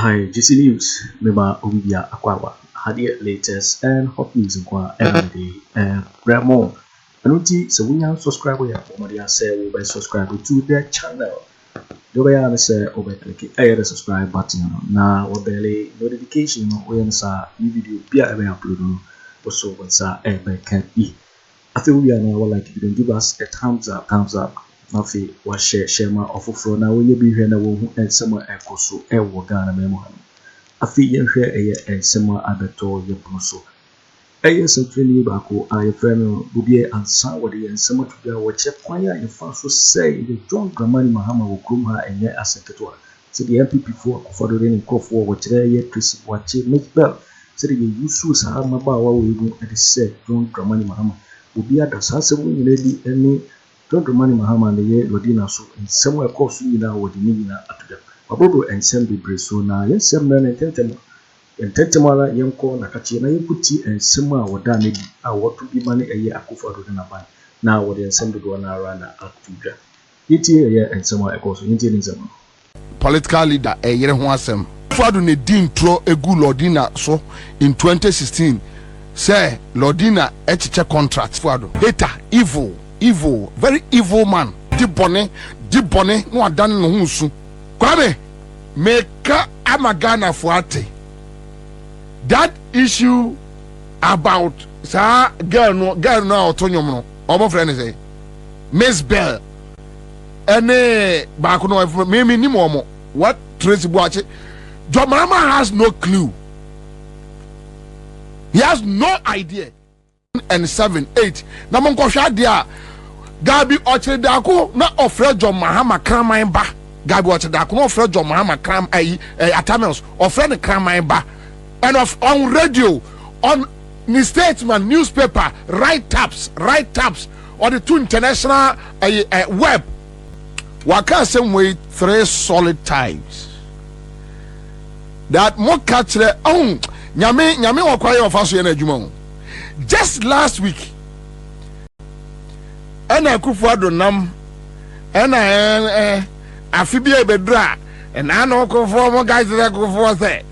Hi, GC News. Mema Bawumia Akwawa. Had the latest and hot news in Kwa every day and more. Anuti, so we are subscribers. Omadia say we by subscribe to their channel. The way I say over click the subscribe button. Now or barely notification when sa new video be upload. Also when sa ever can be. I think we are now like you can give us a thumbs up. Nothing was share my offer for now. When you be here now, and somewhere echo so Ghana memo. Afriyie share and somewhere Akoto Yaposo. Some training back I friend will be answer what the and somewhat to go watch a choir in France will say the John Gramani Mahama will groom her and yet as a catua. So the NPP for the raining cough for what today Tracy Boakye Mzbel. So the Owusu Samira we go at the said John Gramani Mahama will be at the Sansa lady any. Don't remind Mahama the year Lodina so in somewhere course you now what the meaning at them. Abobo and Sammy so now yes some men and tentamala young corn Nakachi na putti and similar what done what to be money a year Akuffo Addo now what the ensemble go na run at Tuja. It year and somewhere course in some political leader a year one sem. Fadu ne din tro egu Lodina so in 2016 say Lodina echiche contract Fadu hater evil, very evil man. Deep bonnet, no one done no Owusu. Kwabe, meka amagana fuate. That issue about sa girl no autonyomo. Omo friend say Mzbel. Ene baako no me ni mo what Tracy Boakye. Mahama has no clue. He has no idea. And 7, 8. Na monko hwa dia Gabi Ochedako na ofre Mahama kraman ba. Gabi Ochedako na ofre Mahama kram Atamels ofre ne kraman ba. And on radio, on the statement, newspaper, write-ups on the two international web. Waka same way 3 solid times. That more catch the nyame wakwaya ofaso yana adwuma. Just last week, and Akuffo Addo nam, and Afriyie bedra, and I know Akuffo guys that Akuffo say,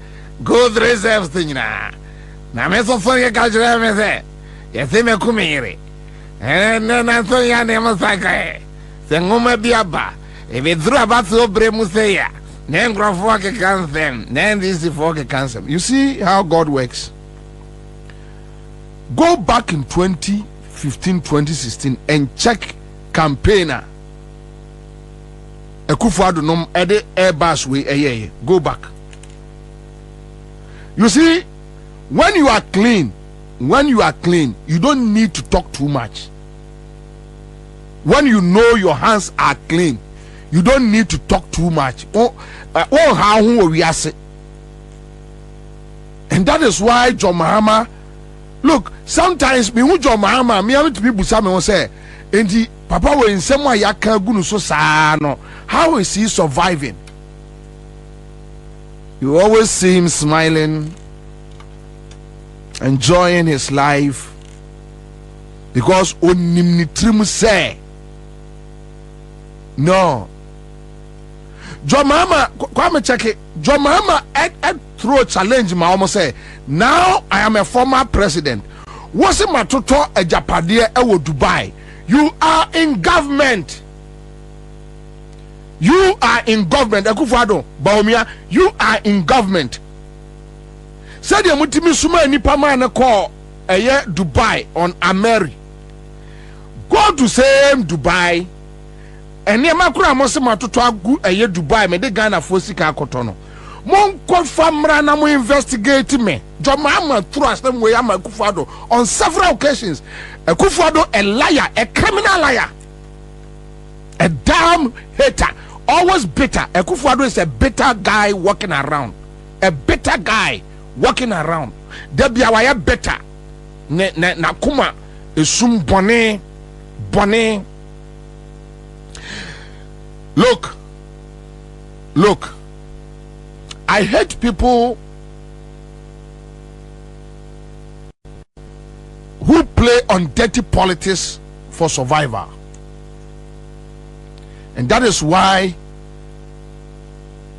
go the reserves thing na. Na me so funny guys me say, you see me kumiri, and then I saw ya name saka. Se ngoma biaba, if it's true about so bremu say ya, then Akuffo ke cancel, then this is for ke cancel. You see how God works. Go back in 2015, 2016 and check campaigner. Akuffo Addo nom ede airbus way go back. You see, when you are clean, you don't need to talk too much. When you know your hands are clean, you don't need to talk too much. How we are say. And that is why Mahama. Look, sometimes me who Mahama, me have to be busame say, and papa we in some way yaka gunu so sano. How is he surviving? You always see him smiling, enjoying his life, because onimnitrim say no. Mahama, come check it. Mahama through a challenge, my almost say, now I am a former president. What's it my toto a Japadia ewo Dubai? You are in government. You are in government. Akuffo Addo, Bawumia, you are in government. Said you mutimi suma nipa man call a year Dubai on Ameri. Go to same Dubai. And near Makura Mosema to agu a year Dubai, me de Ghana Fosika Akoto. Mon famra na mo investigate me. Mahama trust them way am Akuffo Addo on several occasions. Akuffo Addo a liar, a criminal liar, a damn hater, always bitter. Akuffo Addo is a bitter guy walking around. A bitter guy walking around. There be a better. Na kuma esum bone. Look. I hate people who play on dirty politics for survival. And that is why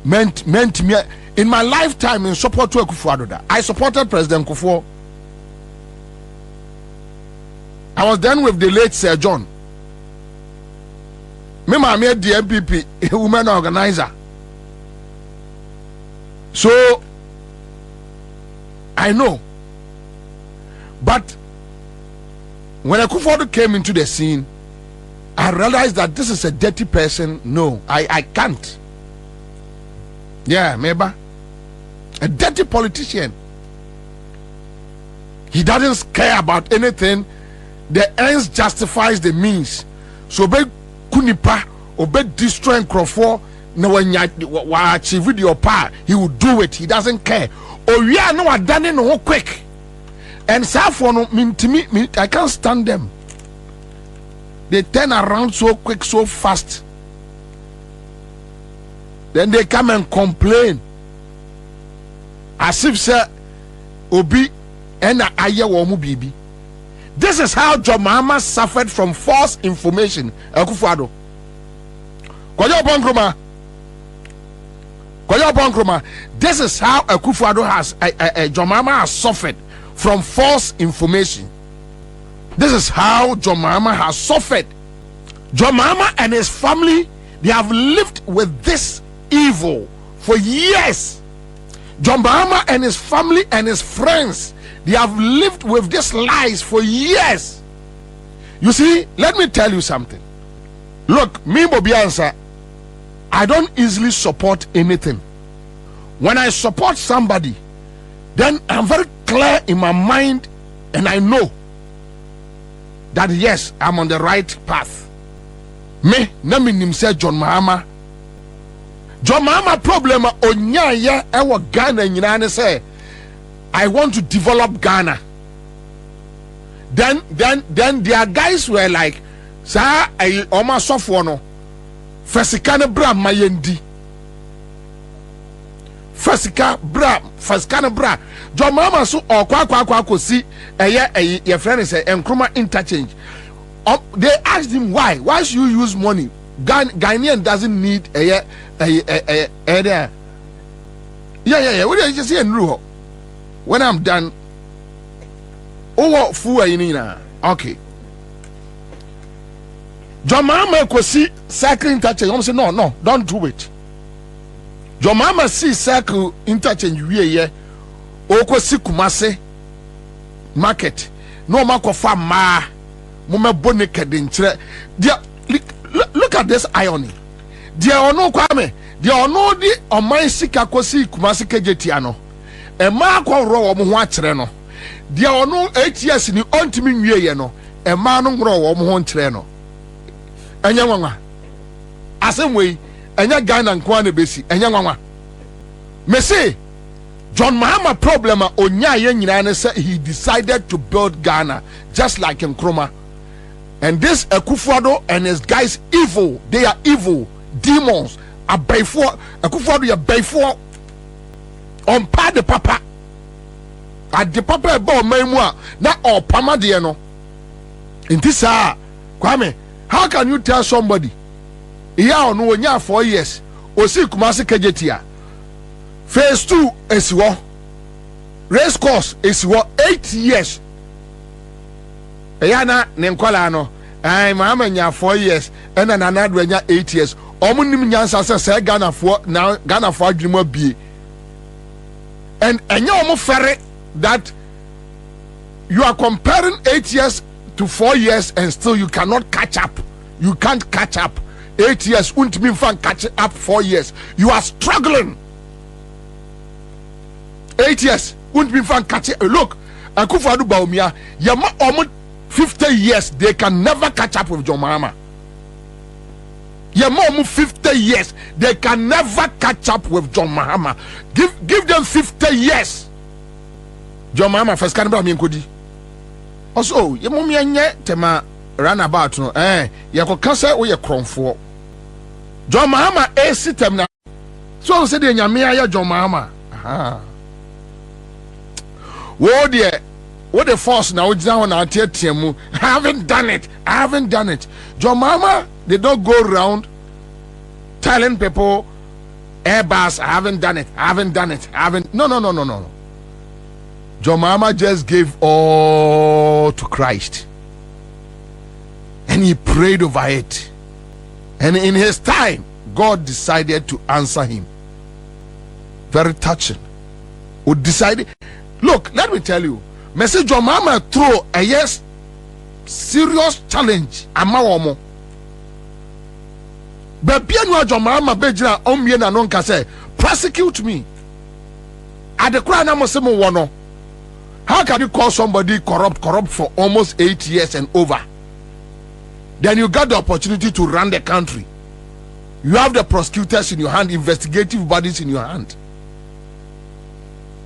meant me in my lifetime in support to Akufo Addo. I supported President Akuffo. I was then with the late Sir John. Me made the NPP, a woman organizer. So I know. But when Akufo Addo came into the scene, I realized that this is a dirty person. No, I can't. Yeah, maybe. A dirty politician. He doesn't care about anything. The ends justifies the means. So be kunipa or be destroying Akufo. No, when you achieve your power, he will do it. He doesn't care. Oh yeah, no, I done it no quick. And for no mean to me, I can't stand them. They turn around so quick, so fast. Then they come and complain. As if say Obi and Aye Womu Bibi. This is how Mahama suffered from false information. Akufo Addo. Kojo Kyeremanteng. This is how Akufo Addo has Mahama has suffered from false information. This is how Mahama has suffered. Mahama and his family, they have lived with this evil for years. Mahama and his family and his friends, they have lived with these lies for years. You see, let me tell you something. Look, me Bobiansa, I don't easily support anything. When I support somebody, then I'm very clear in my mind and I know that yes, I'm on the right path. Me, na minim say Mahama problem onya ye ewo Ghana nyina ne say I want to develop Ghana. Then their guys were like, sa ay oma sofo no fasika ne bra mayendi. Fasika ne bra. Mahama so okwa si eye your friend say Nkrumah interchange. They asked him why should you use money? Ghanaian doesn't need yeah. What did you say? When I'm done, okay. Mahama could see cycle interchange. I'm saying no, don't do it. Mahama see cycle interchange yeah. Oko si Kumase market. No mako fa ma. Mume bone kedinchre. Look at this irony. Dia ono kwame. Dia ono di oman sika kosi Kumase kejeti ano. E ma kwa ro wo ho akere no. Dia ono 8 years ni ontimi nwie ye no. E ma no ngro wo ho nkere no. Enya nwanwa. Asemwe enya Ghana nkwa na besi. Enya nwanwa. Mese Mahama problem onya ye nyina say he decided to build Ghana just like Nkrumah. And this Akufo Addo and his guys evil. They are evil demons. A before Akufo Addo ya before on pa de papa. At the papa bo memua na o pama de no. In this Kwame, how can you tell somebody iya no onya 4 years o si Kumase kejetia? Phase 2 is what? Race course is what? 8 years. Eyana nenkola no. Mahama nya 4 years and then another nya 8 years. Omunim nyansa say Ghana for adwuma bie. And enya omo ferry that you are comparing 8 years to 4 years and still you cannot catch up. You can't catch up. 8 years won't mean fun catch up 4 years. You are struggling. 8 years won't be fun catch it. Look, Akufo Addo Bawumia, yama almost 50 years they can never catch up with Mahama. Yama almost 50 years they can never catch up with Mahama. Give them 50 years. Mahama first can be kodi. Also, yama mi anye tema runabout no yako kase o ye kronfo. Mahama system na. So say the nyame aye Mahama. Aha. What the force now down at TMU. I haven't done it. Mahama, they don't go around telling people Airbus, I haven't done it. No. John Mahama just gave all to Christ. And he prayed over it. And in his time, God decided to answer him. Very touching. Who decided? Look, let me tell you. Message John Mahama throw a yes serious challenge. Amawomo. But Piano John Mahama Bejina Ombien and Onka say, prosecute me. At the crown Amosemo Wano. How can you call somebody corrupt for almost 8 years and over? Then you got the opportunity to run the country. You have the prosecutors in your hand, investigative bodies in your hand.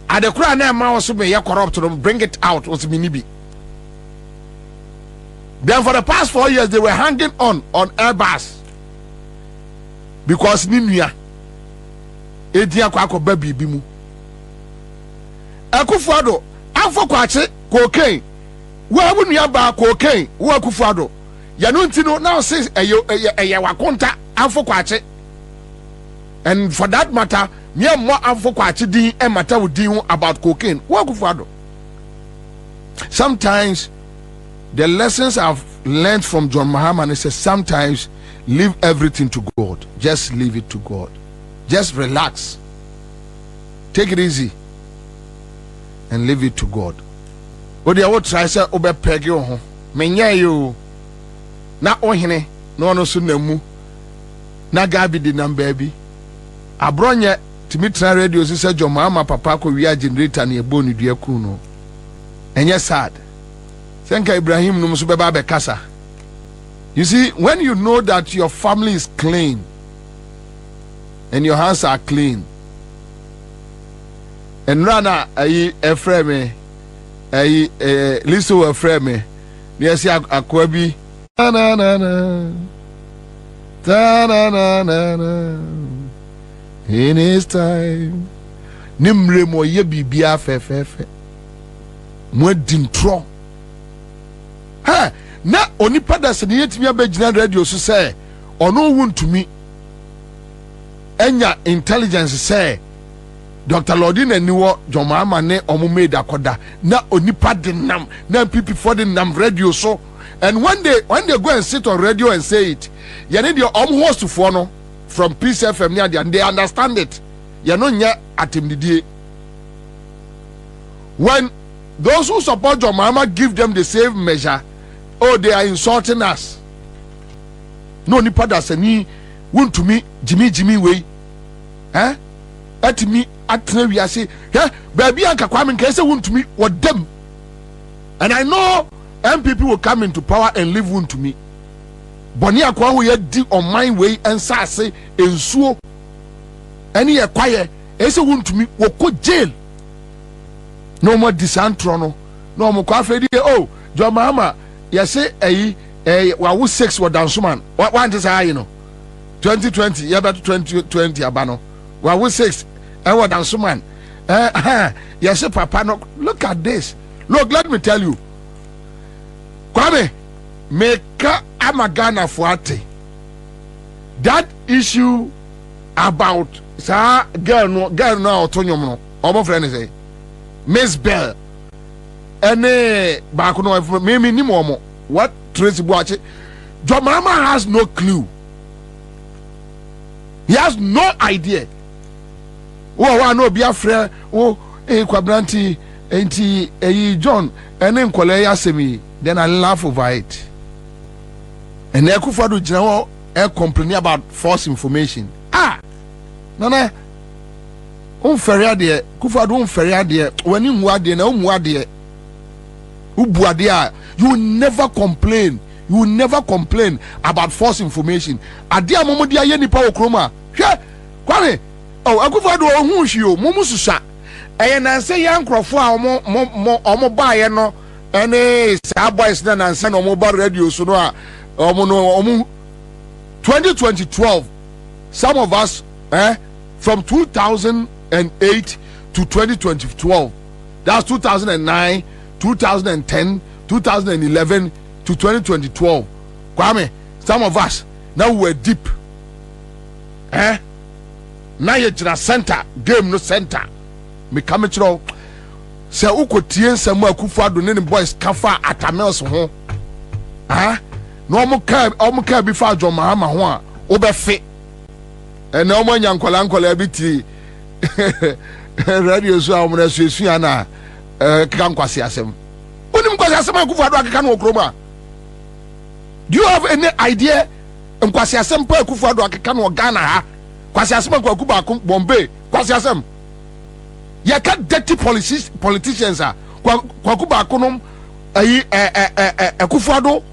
At the crown also may corrupt to bring it out was minibi. Then for the past 4 years they were hanging on Airbus. Because Ninuya Edia Kwako baby bimu. Akufo Addo Afo kwache cocaine. Where wouldn't you buy cocaine? Who Akufo Addo? Yanuntino now says a wakonta Afo kwache. And for that matter, me more Afo kwache din and matter with din about cocaine. Who Akufo Addo? Sometimes the lessons I've learned from John Mahama is sometimes leave everything to God. Just leave it to God. Just relax. Take it easy. And leave it to God. But they will try to obey peg you. Menya you. Na ohine. No no sunemu. Na gabi di nam baby. Abronye Timitra radio said John Mahama papa ko wi generator na ebo ni dua ku no. Enye sad. Senka Ibrahim no muso beba be kasa. You see, when you know that your family is clean and your hands are clean, and rana ayi efreme ayi liso efreme yes akwabi na in his time nimre mo ye bibia fefefe mo dintro ha na onipa da se ne yetimi abegina radio so say ono wuntumi enya intelligence say Dr. Lordin and Niwo John Mahama ne omume da koda na onipa de nam na NPP for the nam radio so, and when they go and sit on radio and say it, you need your host for no from Peace FM near and they understand it. You know nya atimdidie. When those who support John Mahama give them the same measure, oh, they are insulting us. No nipa da se ni wuntumi Jimmy way. Eh? At me atena wi ase yeah baby anka kwame nka say wuntumi wodam, and I know MPP will come into power and leave wuntumi boni akwa wo ye di on my way and say ensuo any ye kwaye say wuntumi wo ko jail no more disantro no more kwa fedi oh John Mahama ye say wa wo 6 wo dansoman one is high, you know, 2020 ye better 2020 abano wa wo 6 ewo dansoman yes papa no look at this. Look, let me tell you, Kwame meka amagana fuate that issue about sa girl no otonyom no omo friend say Mzbel ene ba ko no me ni mo what Tracy Boakye. John Mahama has no clue. He has no idea. Oh, no be afraid. Oh, Kwabena Agyarko, John, and then Kolaya Sammy. Then I laugh over it. And Akuffo Addo general complaining about false information. No. Unfair there. Akuffo Addo unfair there. When you wade na umwade. Ubuade. You will never complain. You will never complain about false information. Adia momo dia ye nipa okroma. Hwe, Kwame. Oh, Akuffo Addo ohun hwio mumu susa. Eye na say yan krofo a omo ba ye no ene sa boys na nanse na omo ba radio so no a omo 2012 some of us from 2008 to 2012, that's 2009, 2010, 2011 to 2012. Kwame, some of us now we're deep. na ye jira center game no center me come chiro se ukotie nsam Akufo Addo ne boys kafa atamels ho no omuka bi fa jo Mahama ho a obefe ene omanya nkola biti radio so amuna suesu ana kaka nkwase asem onim nkwase asem Akufo Addo akaka no okroma. Do you have any idea nkwase asem pa Akufo Addo akaka no Ghana ha kwase asem Kwaku ba Bombay kwase asem ye ka dirty politicians a Kwaku ba konom ayi Akufo Addo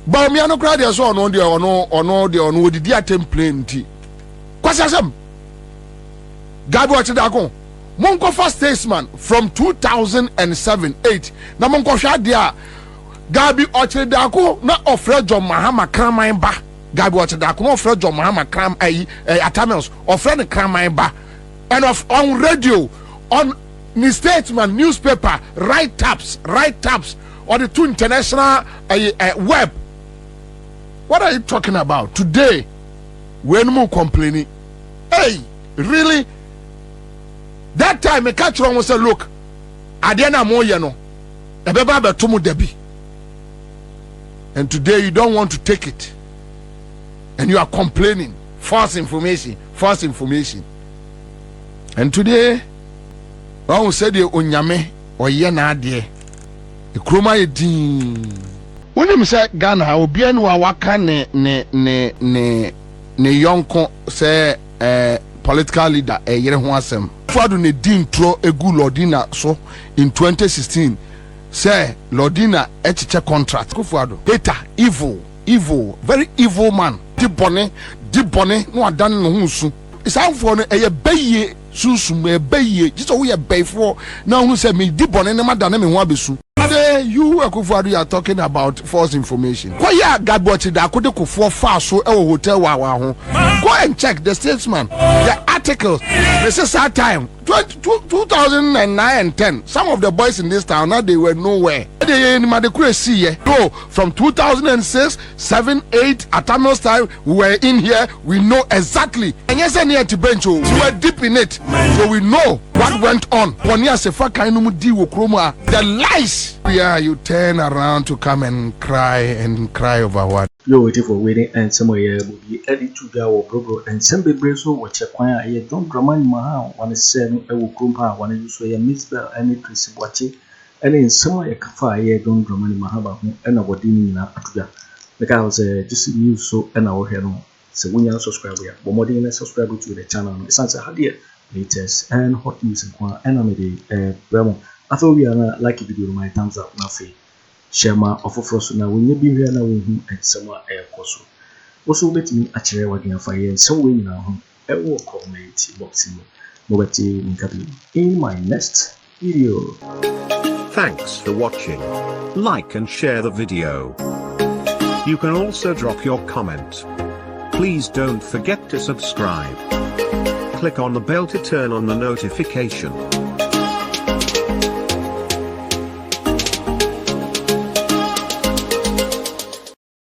Bawumia no crowd so ono de odidi atem plane ti kwase asem Gabi Ochidako monko first statesman from 2007-8 na monko hwa de a Gabi Ochidako na ofre John Mahama kraman ba Gabi Ochidako na ofre John Mahama kram atamels ofre ne kraman ba and on radio on the statesman newspaper write taps on the two international web. What are you talking about today? When more complaining, hey, really? That time, a catch wrong was a look. Adena mo yano, a beba betumu debi. And today you don't want to take it, and you are complaining. False information. And today, I will say the onyame or yena de. The kroma yedin. When you say Ghana, obi anu awaka ne yonko say political leader yere ho asem. Fadu ne din tro egu Lordina so in 2016 say Lordina echiche contract. Fadu data evil, very evil man. Di bone no adan no ho su. Isanfo no eye beye susum beye. Jiso we beye for now who say me di bone ne madan me ho abesu. You Akufo Addo are talking about false information. Why Gabi Ochidako de kofo fa so e hotel wa ho. Go and check the statesman, the articles. This is our time 2009 and 10. Some of the boys in this town now they were nowhere. They go from 2006, 7, 8 at Tamils time. We were in here. We know exactly. And yes, and here to bench. We were deep in it, so we know what went on. The lies. Yeah, you turn around to come and cry over what? You're waiting for waiting and somewhere will be added to our program and some baby so watch a choir. I don't remind Mahama 1 I will come her 1 use a Mzbel and Tracy Boakye and in somewhere a fire don't remind Mahama and our dinner in Afriyie. Because just news so and our hair no. So when you subscribe, but more than subscribe to the channel, it's answer how dear latest and hot news and enemy Bremo. I thought we are like a video my thumbs up now. Share my offer for us now when you be here now with him and somewhere air course. Also, let me actually working on fire and so we now a walk comment boxing. In my next video. Thanks for watching. Like and share the video. You can also drop your comment. Please don't forget to subscribe. Click on the bell to turn on the notification.